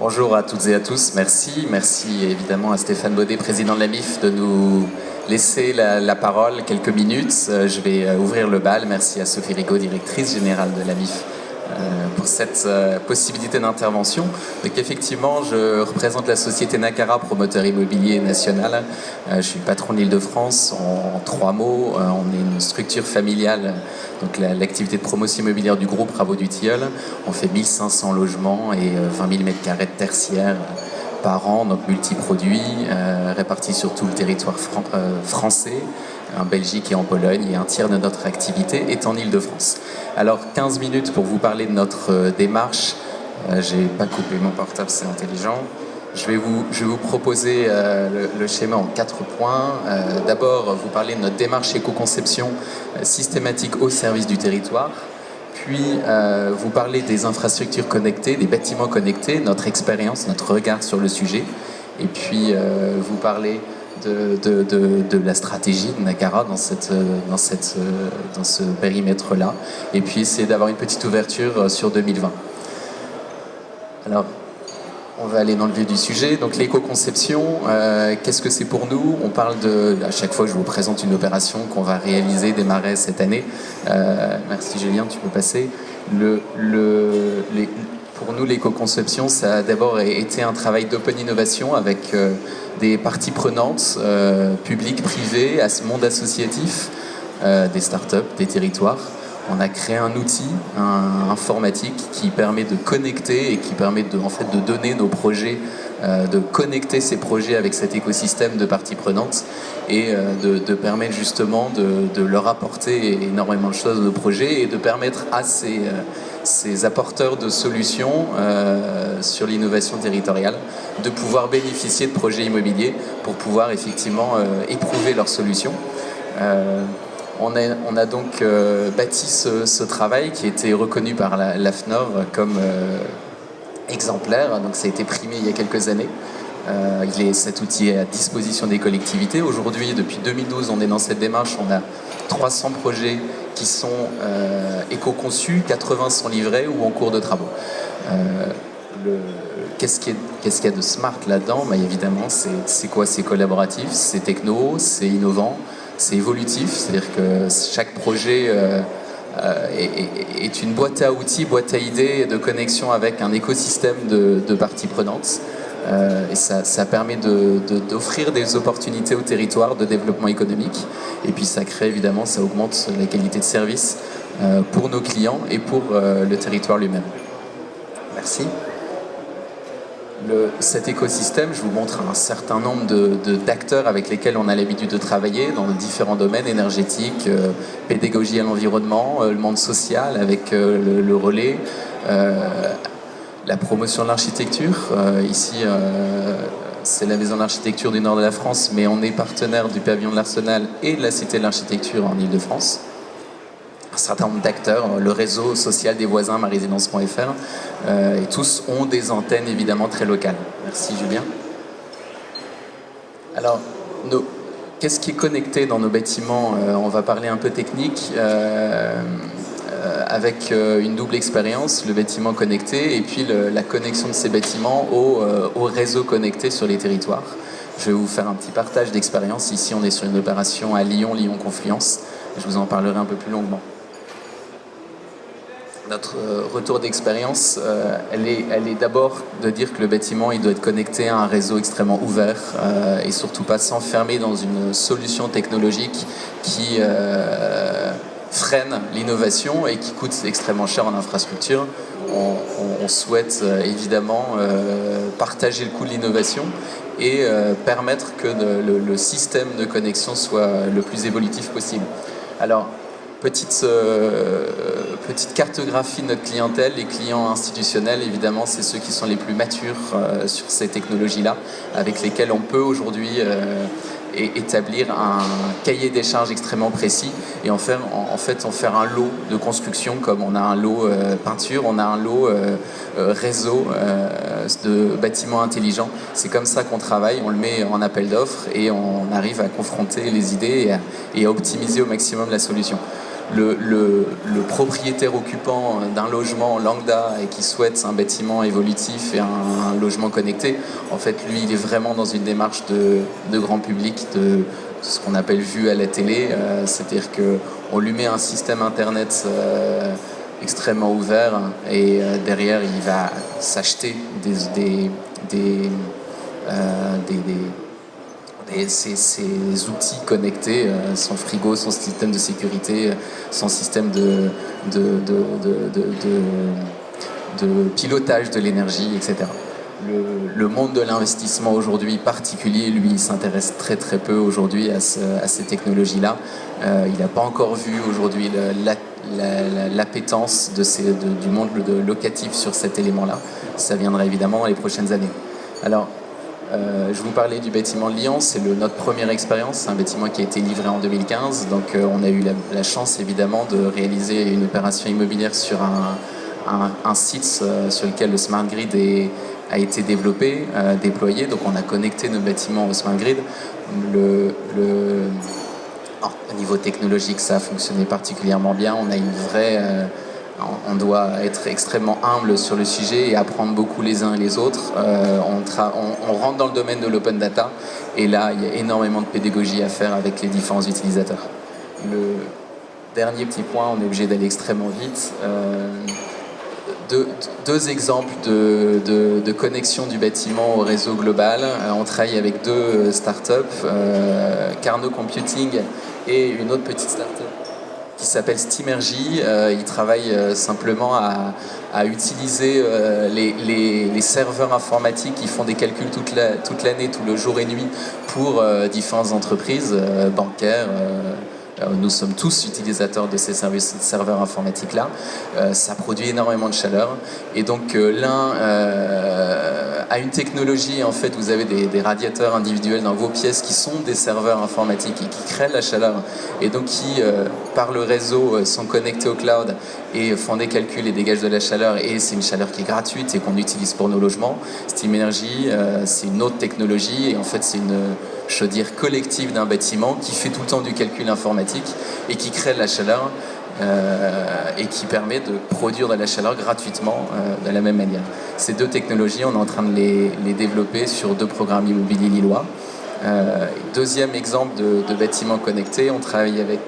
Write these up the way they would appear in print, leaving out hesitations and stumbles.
Bonjour à toutes et à tous, merci. Merci évidemment à Stéphane Baudet, président de la MIF, de nous laisser la parole quelques minutes. Je vais ouvrir le bal. Merci à Sophie Rigaud, directrice générale de la MIF, pour cette possibilité d'intervention. Donc effectivement, je représente la société Nacara, promoteur immobilier national. Je suis patron de l'Île-de-France. En 3 mots, on est une structure familiale. Donc l'activité de promotion immobilière du groupe Travaux du Tilleul. On fait 1500 logements et 20 000 m² de tertiaire par an, donc multi-produits, répartis sur tout le territoire français, en Belgique et en Pologne, et un tiers de notre activité est en Île-de-France. Alors 15 minutes pour vous parler de notre démarche. J'ai pas coupé mon portable, c'est intelligent. Je vais vous proposer le schéma en 4 points. D'abord, vous parler de notre démarche éco-conception systématique au service du territoire. Puis, vous parler des infrastructures connectées, des bâtiments connectés, notre expérience, notre regard sur le sujet. Et puis, vous parler de la stratégie de Nacara dans ce périmètre-là. Et puis, essayer d'avoir une petite ouverture sur 2020. Alors, on va aller dans le vif du sujet. Donc l'éco-conception, qu'est-ce que c'est pour nous? On parle à chaque fois je vous présente une opération qu'on va réaliser, démarrer cette année. Merci Julien, tu peux passer. Pour nous, l'éco-conception, ça a d'abord été un travail d'open innovation avec des parties prenantes, publiques, privées, monde associatif, des startups, des territoires. On a créé un outil informatique qui permet de connecter et qui permet de donner nos projets, de connecter ces projets avec cet écosystème de parties prenantes et de permettre justement de leur apporter énormément de choses aux projets et de permettre à ces apporteurs de solutions sur l'innovation territoriale de pouvoir bénéficier de projets immobiliers pour pouvoir effectivement éprouver leurs solutions. On a donc bâti ce travail qui a été reconnu par l'AFNOR comme exemplaire. Donc ça a été primé il y a quelques années. Cet outil est à disposition des collectivités. Aujourd'hui, depuis 2012, on est dans cette démarche. On a 300 projets qui sont éco-conçus, 80 sont livrés ou en cours de travaux. Qu'est-ce qu'il y a de smart là-dedans? Évidemment, c'est quoi? C'est collaboratif, c'est techno, c'est innovant. C'est évolutif, c'est-à-dire que chaque projet est une boîte à outils, boîte à idées de connexion avec un écosystème de parties prenantes. Et ça permet d'offrir des opportunités au territoire de développement économique. Et puis ça crée évidemment, ça augmente la qualité de service pour nos clients et pour le territoire lui-même. Merci. Cet écosystème, je vous montre un certain nombre d'acteurs avec lesquels on a l'habitude de travailler dans différents domaines énergétiques, pédagogie à l'environnement, le monde social avec le relais, la promotion de l'architecture. Ici, c'est la maison d'architecture du nord de la France, mais on est partenaire du pavillon de l'Arsenal et de la Cité de l'Architecture en Île-de-France. Un certain nombre d'acteurs, le réseau social des voisins, marésidence.fr, et tous ont des antennes évidemment très locales. Merci Julien. Alors, qu'est-ce qui est connecté dans nos bâtiments? On va parler un peu technique, avec une double expérience, le bâtiment connecté et puis la connexion de ces bâtiments au réseau connecté sur les territoires. Je vais vous faire un petit partage d'expérience. Ici, on est sur une opération à Lyon, Lyon-Confluence. Je vous en parlerai un peu plus longuement. Notre retour d'expérience, elle est d'abord de dire que le bâtiment il doit être connecté à un réseau extrêmement ouvert et surtout pas s'enfermer dans une solution technologique qui freine l'innovation et qui coûte extrêmement cher en infrastructure. On souhaite évidemment partager le coût de l'innovation et permettre que le système de connexion soit le plus évolutif possible. Alors, petite cartographie de notre clientèle. Les clients institutionnels, évidemment, c'est ceux qui sont les plus matures sur ces technologies-là, avec lesquels on peut aujourd'hui établir un cahier des charges extrêmement précis et en fait en faire un lot de construction comme on a un lot peinture, on a un lot réseau de bâtiments intelligents. C'est comme ça qu'on travaille, on le met en appel d'offres et on arrive à confronter les idées et à optimiser au maximum la solution. le propriétaire occupant d'un logement lambda et qui souhaite un bâtiment évolutif et un logement connecté, en fait, lui, il est vraiment dans une démarche de grand public, de ce qu'on appelle vue à la télé, c'est-à-dire qu'on lui met un système internet extrêmement ouvert et derrière, il va s'acheter ces outils connectés, son frigo, son système de sécurité, son système de pilotage de l'énergie, etc. Le monde de l'investissement aujourd'hui particulier, lui, s'intéresse très très peu aujourd'hui à ces technologies-là. Il n'a pas encore vu aujourd'hui l'appétence du monde locatif sur cet élément-là. Ça viendra évidemment dans les prochaines années. Alors, je vous parlais du bâtiment de Lyon, c'est notre première expérience, c'est un bâtiment qui a été livré en 2015, donc on a eu la chance évidemment de réaliser une opération immobilière sur un site sur lequel le Smart Grid a été développé, déployé, donc on a connecté nos bâtiments au Smart Grid. Au niveau technologique, ça a fonctionné particulièrement bien, on a une vraie... on doit être extrêmement humble sur le sujet et apprendre beaucoup les uns et les autres. On rentre dans le domaine de l'open data et là, il y a énormément de pédagogie à faire avec les différents utilisateurs. Le dernier petit point, on est obligé d'aller extrêmement vite. Deux exemples de connexion du bâtiment au réseau global. On travaille avec deux startups, Carnot Computing et une autre petite startup qui s'appelle Steamergy. Ils travaillent simplement à utiliser les serveurs informatiques qui font des calculs toute l'année, tout le jour et nuit pour différentes entreprises bancaires. Nous sommes tous utilisateurs de ces serveurs informatiques-là. Ça produit énormément de chaleur. Et donc l'un a une technologie, en fait, vous avez des radiateurs individuels dans vos pièces qui sont des serveurs informatiques et qui créent de la chaleur. Et donc qui, par le réseau, sont connectés au cloud et font des calculs et dégagent de la chaleur. Et c'est une chaleur qui est gratuite et qu'on utilise pour nos logements. Steamergy, c'est une autre technologie et en fait c'est une chaudière collective d'un bâtiment qui fait tout le temps du calcul informatique et qui crée de la chaleur et qui permet de produire de la chaleur gratuitement de la même manière. Ces deux technologies, on est en train de les développer sur deux programmes immobiliers lillois. Deuxième exemple de bâtiment connecté, on travaille avec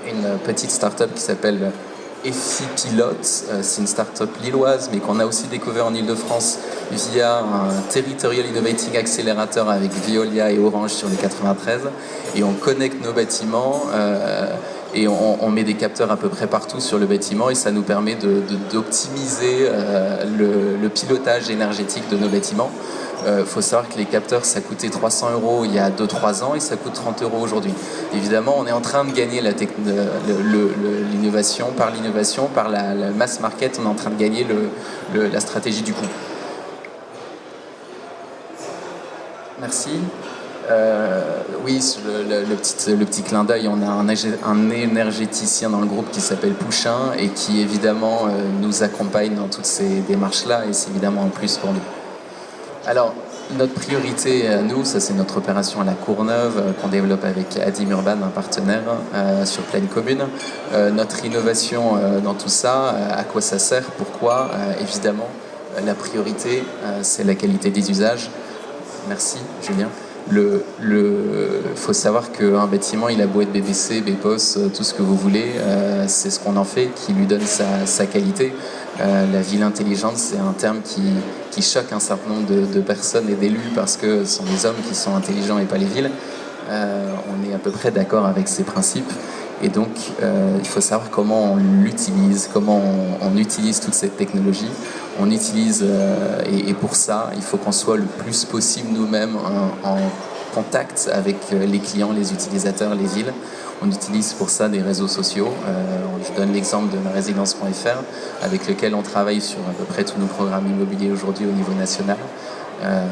une petite start-up qui s'appelle Effipilote. C'est une start-up lilloise mais qu'on a aussi découvert en Ile-de-France via un Territorial Innovating Accelerator avec Veolia et Orange sur les 93 et on connecte nos bâtiments et on met des capteurs à peu près partout sur le bâtiment et ça nous permet d'optimiser le pilotage énergétique de nos bâtiments. Faut savoir que les capteurs, ça coûtait 300 € il y a 2-3 ans et ça coûte 30 € aujourd'hui. Évidemment, on est en train de gagner l'innovation, par la mass market, on est en train de gagner la stratégie du coût. Merci. Oui, le petit clin d'œil, on a un énergéticien dans le groupe qui s'appelle Pouchin et qui évidemment nous accompagne dans toutes ces démarches-là et c'est évidemment un plus pour nous. Alors, notre priorité à nous, ça c'est notre opération à la Courneuve qu'on développe avec Adim Urban, un partenaire sur pleine commune. Notre innovation dans tout ça, à quoi ça sert, pourquoi évidemment, la priorité, c'est la qualité des usages. Merci, Julien. Faut savoir qu'un bâtiment, il a beau être BBC, BPOS, tout ce que vous voulez, c'est ce qu'on en fait qui lui donne sa qualité. La ville intelligente, c'est un terme qui choque un certain nombre de personnes et d'élus parce que ce sont les hommes qui sont intelligents et pas les villes. On est à peu près d'accord avec ces principes. Et donc, il faut savoir comment on l'utilise, comment on utilise toute cette technologie. On utilise, et pour ça, il faut qu'on soit le plus possible nous-mêmes en contact avec les clients, les utilisateurs, les villes. On utilise pour ça des réseaux sociaux. Je donne l'exemple de marésidence.fr avec lequel on travaille sur à peu près tous nos programmes immobiliers aujourd'hui au niveau national.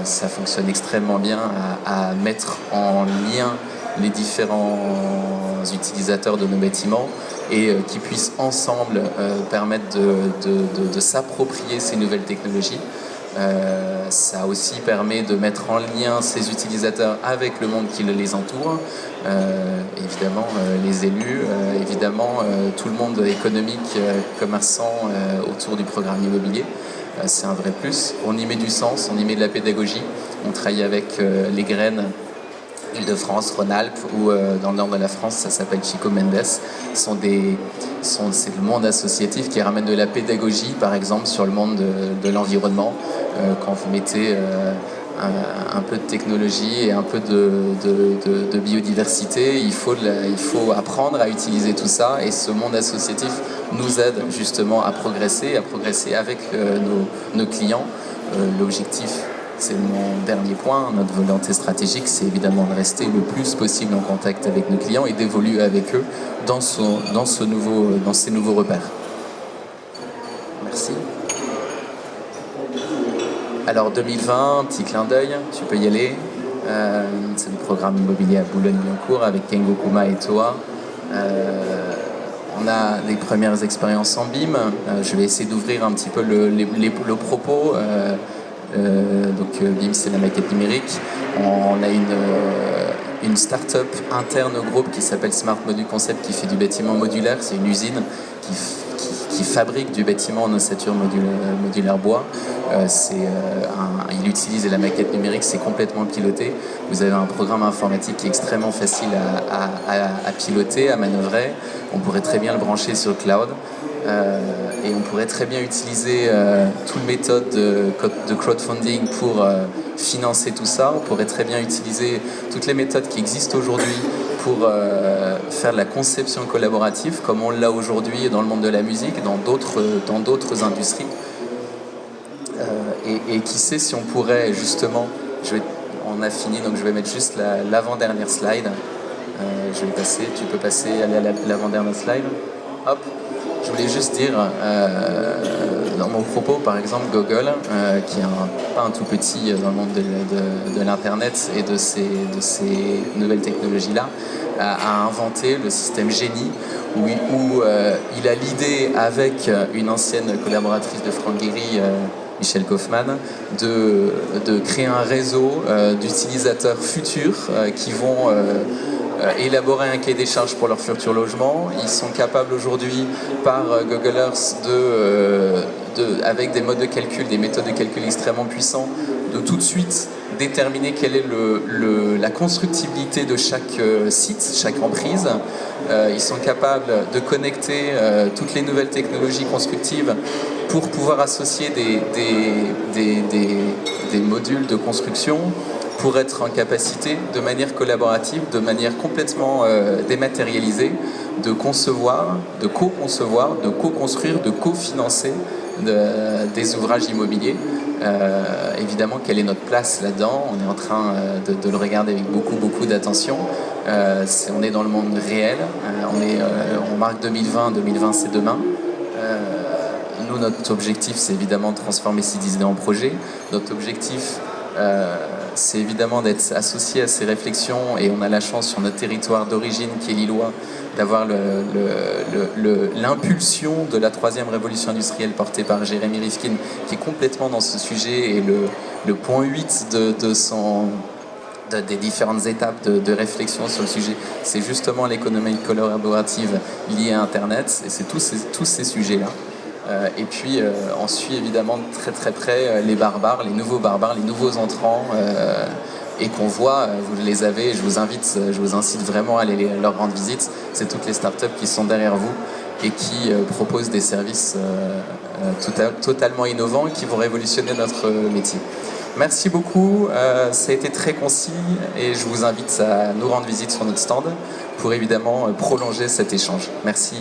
Ça fonctionne extrêmement bien à mettre en lien les différents utilisateurs de nos bâtiments et qui puissent ensemble permettre de s'approprier ces nouvelles technologies. Ça aussi permet de mettre en lien ces utilisateurs avec le monde qui les entoure. évidemment les élus, évidemment tout le monde économique, commerçant autour du programme immobilier. C'est un vrai plus. On y met du sens, on y met de la pédagogie. On travaille avec les graines Île-de-France, Rhône-Alpes ou dans le nord de la France, ça s'appelle Chico Mendes. C'est le monde associatif qui ramène de la pédagogie, par exemple, sur le monde de l'environnement. Quand vous mettez un peu de technologie et un peu de biodiversité, il faut apprendre à utiliser tout ça, et ce monde associatif nous aide justement à progresser avec nos clients. L'objectif, c'est mon dernier point, notre volonté stratégique, c'est évidemment de rester le plus possible en contact avec nos clients et d'évoluer avec eux dans ces nouveaux repères. Merci. Alors 2020, petit clin d'œil, tu peux y aller. C'est le programme immobilier à Boulogne-Billancourt avec Kengo Kuma et Toa. On a des premières expériences en BIM. Je vais essayer d'ouvrir un petit peu le propos. Donc BIM, c'est la maquette numérique. On a une start-up interne au groupe qui s'appelle Smart Module Concept, qui fait du bâtiment modulaire. C'est une usine qui fabrique du bâtiment en ossature modulaire bois. Il utilise la maquette numérique, c'est complètement piloté. Vous avez un programme informatique qui est extrêmement facile à piloter, à manœuvrer. On pourrait très bien le brancher sur le cloud. Et on pourrait très bien utiliser toute méthode de crowdfunding pour financer tout ça. On pourrait très bien utiliser toutes les méthodes qui existent aujourd'hui pour faire de la conception collaborative, comme on l'a aujourd'hui dans le monde de la musique, dans d'autres industries. Et qui sait si on pourrait justement... on a fini, donc je vais mettre juste l'avant-dernière slide. Je vais passer, tu peux passer à l'avant-dernière slide. Hop. Je voulais juste dire, dans mon propos, par exemple, Google, qui est pas un tout petit dans le monde de l'Internet et de ces nouvelles technologies-là, a inventé le système Génie, où il a l'idée, avec une ancienne collaboratrice de Franck Gehry, Michel Kaufmann, de créer un réseau d'utilisateurs futurs qui vont... élaborer un cahier des charges pour leur futur logement. Ils sont capables aujourd'hui, par Google Earth, avec des modes de calcul, des méthodes de calcul extrêmement puissants, de tout de suite déterminer quelle est la constructibilité de chaque site, chaque emprise. Ils sont capables de connecter toutes les nouvelles technologies constructives pour pouvoir associer des modules de construction, pour être en capacité, de manière collaborative, de manière complètement dématérialisée, de concevoir, de co-concevoir, de co-construire, de co-financer des ouvrages immobiliers. Évidemment, quelle est notre place là-dedans? On est en train de le regarder avec beaucoup d'attention. On est dans le monde réel. On marque 2020 c'est demain. Nous, notre objectif, c'est évidemment de transformer ces idées en projet. Notre objectif, c'est évidemment d'être associé à ces réflexions, et on a la chance sur notre territoire d'origine qui est lillois d'avoir l'impulsion de la 3e révolution industrielle portée par Jérémy Rifkin, qui est complètement dans ce sujet, et le point 8 des différentes étapes de réflexion sur le sujet, c'est justement l'économie collaborative liée à Internet, et c'est tous ces sujets-là. Et puis on suit évidemment très près les barbares, les nouveaux barbares, les nouveaux entrants, et qu'on voit, vous les avez, je vous incite vraiment à aller leur rendre visite. C'est toutes les startups qui sont derrière vous et qui proposent des services totalement innovants qui vont révolutionner notre métier. Merci beaucoup, ça a été très concis, et je vous invite à nous rendre visite sur notre stand pour évidemment prolonger cet échange. Merci.